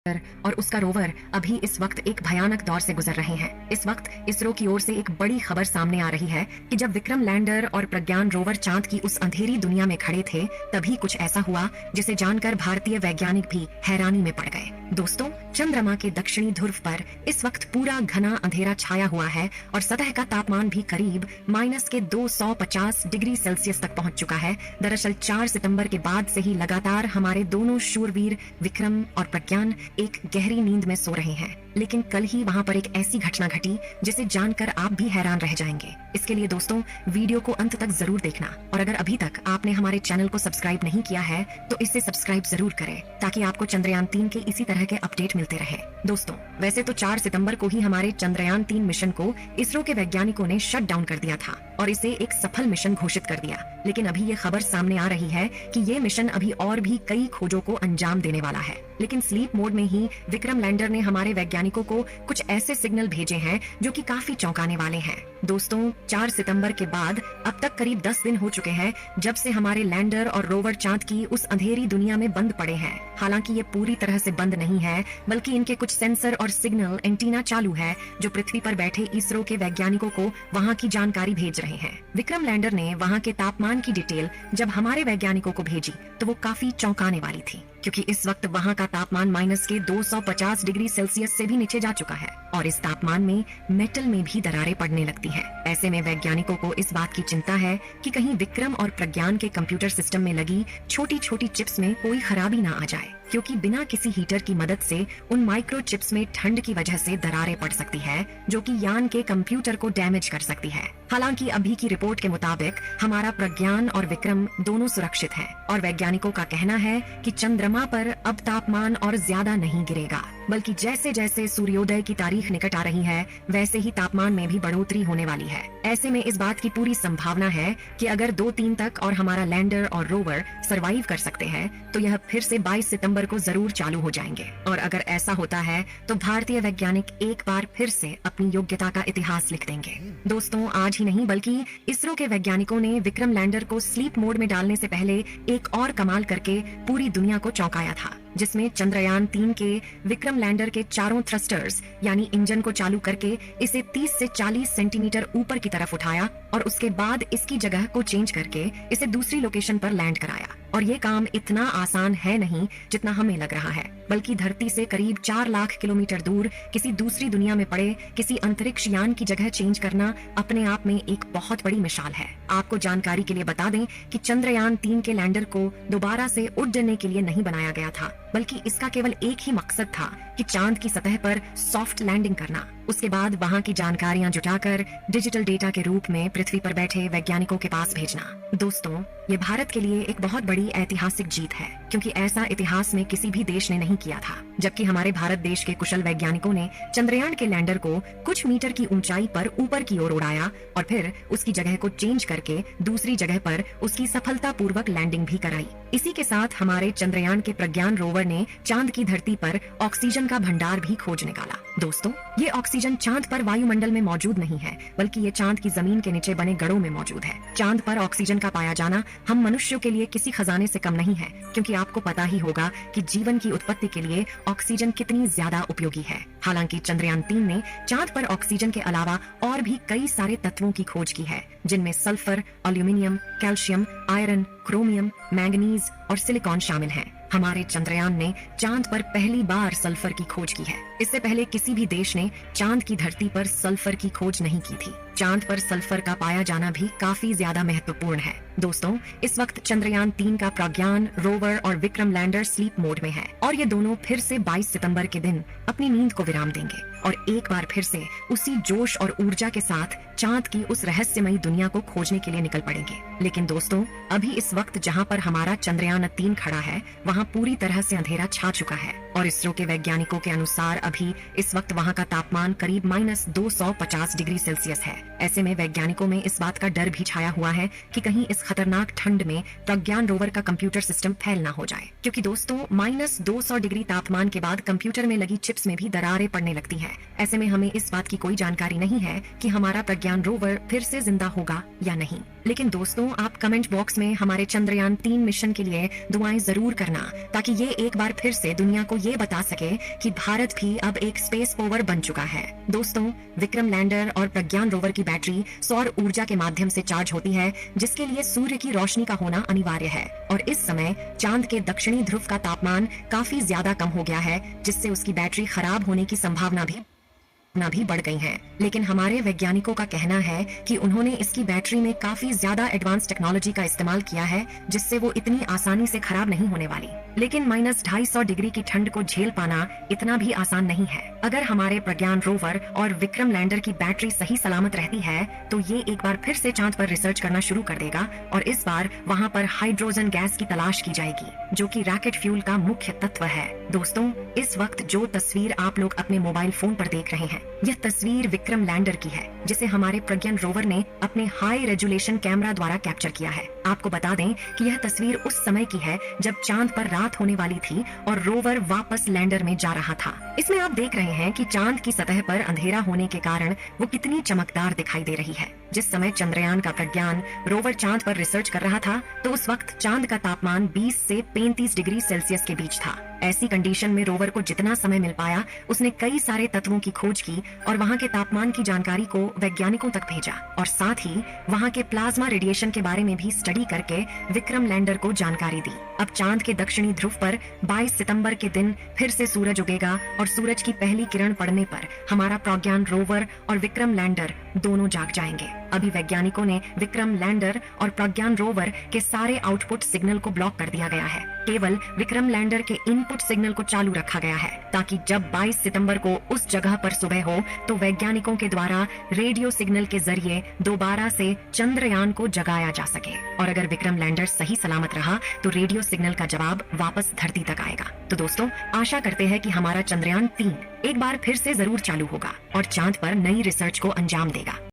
और उसका रोवर अभी इस वक्त एक भयानक दौर से गुजर रहे हैं। इस वक्त इसरो की ओर से एक बड़ी खबर सामने आ रही है कि जब विक्रम लैंडर और प्रज्ञान रोवर चांद की उस अंधेरी दुनिया में खड़े थे, तभी कुछ ऐसा हुआ जिसे जानकर भारतीय वैज्ञानिक भी हैरानी में पड़ गए। दोस्तों, चंद्रमा के दक्षिणी ध्रुव पर इस वक्त पूरा घना अंधेरा छाया हुआ है और सतह का तापमान भी करीब -250 डिग्री सेल्सियस तक पहुंच चुका है। दरअसल 4 सितंबर के बाद से ही लगातार हमारे दोनों शूरवीर विक्रम और प्रज्ञान एक गहरी नींद में सो रहे हैं, लेकिन कल ही वहाँ पर एक ऐसी घटना घटी जिसे जानकर आप भी हैरान रह जाएंगे। इसके लिए दोस्तों, वीडियो को अंत तक जरूर देखना और अगर अभी तक आपने हमारे चैनल को सब्सक्राइब नहीं किया है तो इसे सब्सक्राइब जरूर करें ताकि आपको चंद्रयान 3 के इसी तरह के अपडेट मिलते रहे। दोस्तों, वैसे तो 4 सितंबर को ही हमारे चंद्रयान 3 मिशन को इसरो के वैज्ञानिकों ने शट डाउन कर दिया था और इसे एक सफल मिशन घोषित कर दिया, लेकिन अभी ये खबर सामने आ रही है कि ये मिशन अभी और भी कई खोजों को अंजाम देने वाला है। लेकिन स्लीप मोड में ही विक्रम लैंडर ने हमारे वैज्ञानिकों को कुछ ऐसे सिग्नल भेजे हैं जो कि काफी चौंकाने वाले हैं। दोस्तों, 4 सितंबर के बाद अब तक करीब 10 दिन हो चुके हैं जब से हमारे लैंडर और रोवर चांद की उस अंधेरी दुनिया में बंद पड़े हैं। हालांकि ये पूरी तरह से बंद नहीं है, बल्कि इनके कुछ सेंसर और सिग्नल एंटीना चालू है जो पृथ्वी पर बैठे इसरो के वैज्ञानिकों को वहाँ की जानकारी भेज रहे हैं। विक्रम लैंडर ने वहाँ के तापमान की डिटेल जब हमारे वैज्ञानिकों को भेजी तो वो काफी चौंकाने वाली थी, क्योंकि इस वक्त वहाँ का तापमान -250 डिग्री सेल्सियस से भी नीचे जा चुका है और इस तापमान में मेटल में भी दरारें पड़ने लगती हैं। ऐसे में वैज्ञानिकों को इस बात की चिंता है कि कहीं विक्रम और प्रज्ञान के कंप्यूटर सिस्टम में लगी छोटी छोटी चिप्स में कोई खराबी ना आ जाए, क्योंकि बिना किसी हीटर की मदद से उन माइक्रो चिप्स में ठंड की वजह से दरारें पड़ सकती है जो कि यान के कंप्यूटर को डैमेज कर सकती है। हालांकि अभी की रिपोर्ट के मुताबिक हमारा प्रज्ञान और विक्रम दोनों सुरक्षित हैं और वैज्ञानिकों का कहना है कि चंद्रमा पर अब तापमान और ज्यादा नहीं गिरेगा, बल्कि जैसे जैसे सूर्योदय की तारीख निकट आ रही है वैसे ही तापमान में भी बढ़ोतरी होने वाली है। ऐसे में इस बात की पूरी संभावना है कि अगर 2-3 तक और हमारा लैंडर और रोवर सरवाइव कर सकते हैं तो यह फिर से 22 सितंबर को जरूर चालू हो जाएंगे। और अगर ऐसा होता है तो भारतीय वैज्ञानिक एक बार फिर से अपनी योग्यता का इतिहास लिख देंगे। दोस्तों, आज ही नहीं बल्कि इसरो के वैज्ञानिकों ने विक्रम लैंडर को स्लीप मोड में डालने से पहले एक और कमाल करके पूरी दुनिया को चौंकाया था, जिसमें चंद्रयान 3 के विक्रम लैंडर के चारों थ्रस्टर्स यानी इंजन को चालू करके इसे 30 से 40 सेंटीमीटर ऊपर की तरफ उठाया और उसके बाद इसकी जगह को चेंज करके इसे दूसरी लोकेशन पर लैंड कराया। और ये काम इतना आसान है नहीं जितना हमें लग रहा है, बल्कि धरती से करीब 4 लाख किलोमीटर दूर किसी दूसरी दुनिया में पड़े किसी अंतरिक्ष यान की जगह चेंज करना अपने आप में एक बहुत बड़ी मिसाल है। आपको जानकारी के लिए बता दें कि चंद्रयान 3 के लैंडर को दोबारा से उड़ने के लिए नहीं बनाया गया था, बल्कि इसका केवल एक ही मकसद था कि चांद की सतह पर सॉफ्ट लैंडिंग करना, उसके बाद वहाँ की जानकारियाँ जुटाकर डिजिटल डेटा के रूप में पृथ्वी पर बैठे वैज्ञानिकों के पास भेजना। दोस्तों, ये भारत के लिए एक बहुत बड़ी ऐतिहासिक जीत है, क्योंकि ऐसा इतिहास में किसी भी देश ने नहीं किया था। जबकि हमारे भारत देश के कुशल वैज्ञानिकों ने चंद्रयान के लैंडर को कुछ मीटर की ऊंचाई पर ऊपर की ओर उड़ाया और फिर उसकी जगह को चेंज करके दूसरी जगह पर उसकी सफलतापूर्वक लैंडिंग भी कराई। इसी के साथ हमारे चंद्रयान के प्रज्ञान रोवर ने चांद की धरती पर ऑक्सीजन का भंडार भी खोज निकाला। दोस्तों, ये ऑक्सीजन चांद पर वायुमंडल में मौजूद नहीं है, बल्कि ये चांद की जमीन के नीचे बने गढ़ों में मौजूद है। चांद पर ऑक्सीजन का पाया जाना हम मनुष्यों के लिए किसी खजाने से कम नहीं है, क्योंकि आपको पता ही होगा कि जीवन की उत्पत्ति के लिए ऑक्सीजन कितनी ज्यादा उपयोगी है। हालांकि चंद्रयान 3 ने चांद पर ऑक्सीजन के अलावा और भी कई सारे तत्वों की खोज की है, जिनमें sulphur, aluminium, calcium, iron, chromium, manganese और सिलिकॉन शामिल हैं। हमारे चंद्रयान ने चांद पर पहली बार सल्फर की खोज की है। इससे पहले किसी भी देश ने चांद की धरती पर सल्फर की खोज नहीं की थी। चांद पर सल्फर का पाया जाना भी काफी ज्यादा महत्वपूर्ण है। दोस्तों, इस वक्त चंद्रयान 3 का प्रज्ञान रोवर और विक्रम लैंडर स्लीप मोड में है और ये दोनों फिर से 22 सितंबर के दिन अपनी नींद को विराम देंगे और एक बार फिर से उसी जोश और ऊर्जा के साथ चांद की उस रहस्यमयी दुनिया को खोजने के लिए निकल पड़ेंगे। लेकिन दोस्तों, अभी इस वक्त जहाँ पर हमारा चंद्रयान 3 खड़ा है वहाँ पूरी तरह से अंधेरा छा चुका है और इसरो के वैज्ञानिकों के अनुसार अभी इस वक्त वहाँ का तापमान करीब -250 डिग्री सेल्सियस है। ऐसे में वैज्ञानिकों में इस बात का डर भी छाया हुआ है कि कहीं इस खतरनाक ठंड में प्रज्ञान रोवर का कंप्यूटर सिस्टम फेल ना हो जाए, क्योंकि दोस्तों -200 डिग्री तापमान के बाद कंप्यूटर में लगी चिप्स में भी दरारें पड़ने लगती हैं। ऐसे में हमें इस बात की कोई जानकारी नहीं है कि हमारा प्रज्ञान रोवर फिर से जिंदा होगा या नहीं। लेकिन दोस्तों, आप कमेंट बॉक्स में हमारे चंद्रयान 3 मिशन के लिए दुआएं जरूर करना ताकि ये एक बार फिर से दुनिया को ये बता सके कि भारत भी अब एक स्पेस पावर बन चुका है। दोस्तों, विक्रम लैंडर और प्रज्ञान रोवर की बैटरी सौर ऊर्जा के माध्यम से चार्ज होती है, जिसके लिए सूर्य की रोशनी का होना अनिवार्य है। और इस समय चांद के दक्षिणी ध्रुव का तापमान काफी ज्यादा कम हो गया है, जिससे उसकी बैटरी खराब होने की संभावना भी बढ़ गई है। लेकिन हमारे वैज्ञानिकों का कहना है कि उन्होंने इसकी बैटरी में काफी ज्यादा एडवांस टेक्नोलॉजी का इस्तेमाल किया है, जिससे वो इतनी आसानी से खराब नहीं होने वाली। लेकिन -250 डिग्री की ठंड को झेल पाना इतना भी आसान नहीं है। अगर हमारे प्रज्ञान रोवर और विक्रम लैंडर की बैटरी सही सलामत रहती है, तो ये एक बार फिर से चांद पर रिसर्च करना शुरू कर देगा और इस बार वहाँ पर हाइड्रोजन गैस की तलाश की जाएगी, जो कि रॉकेट फ्यूल का मुख्य तत्व है। दोस्तों, इस वक्त जो तस्वीर आप लोग अपने मोबाइल फोन पर देख रहे हैं, यह तस्वीर विक्रम लैंडर की है, जिसे हमारे प्रज्ञान रोवर ने अपने हाई रेजोल्यूशन कैमरा द्वारा कैप्चर किया है। आपको बता दें कि यह तस्वीर उस समय की है जब चांद पर रात होने वाली थी और रोवर वापस लैंडर में जा रहा था। इसमें आप देख रहे हैं कि चांद की सतह पर अंधेरा होने के कारण वो कितनी चमकदार दिखाई दे रही है। जिस समय चंद्रयान का प्रज्ञान रोवर चांद पर रिसर्च कर रहा था, तो उस वक्त चांद का तापमान 20 से 35 डिग्री सेल्सियस के बीच था। ऐसी कंडीशन में रोवर को जितना समय मिल पाया, उसने कई सारे तत्वों की खोज की और वहाँ के तापमान की जानकारी को वैज्ञानिकों तक भेजा और साथ ही वहाँ के प्लाज्मा रेडिएशन के बारे में भी स्टडी करके विक्रम लैंडर को जानकारी दी। अब चांद के दक्षिणी ध्रुव पर 22 सितंबर के दिन फिर से सूरज उगेगा और सूरज की पहली किरण पड़ने पर हमारा प्रज्ञान रोवर और विक्रम लैंडर दोनों जाग जाएंगे। अभी वैज्ञानिकों ने विक्रम लैंडर और प्रज्ञान रोवर के सारे आउटपुट सिग्नल को ब्लॉक कर दिया गया है। केवल विक्रम लैंडर के इनपुट सिग्नल को चालू रखा गया है, ताकि जब 22 सितंबर को उस जगह पर सुबह हो, तो वैज्ञानिकों के द्वारा रेडियो सिग्नल के जरिए दोबारा से चंद्रयान को जगाया जा सके। और अगर विक्रम लैंडर सही सलामत रहा, तो रेडियो सिग्नल का जवाब वापस धरती तक आएगा। तो दोस्तों, आशा करते हैं कि हमारा चंद्रयान 3 एक बार फिर से जरूर चालू होगा और चांद पर नई रिसर्च को अंजाम देगा।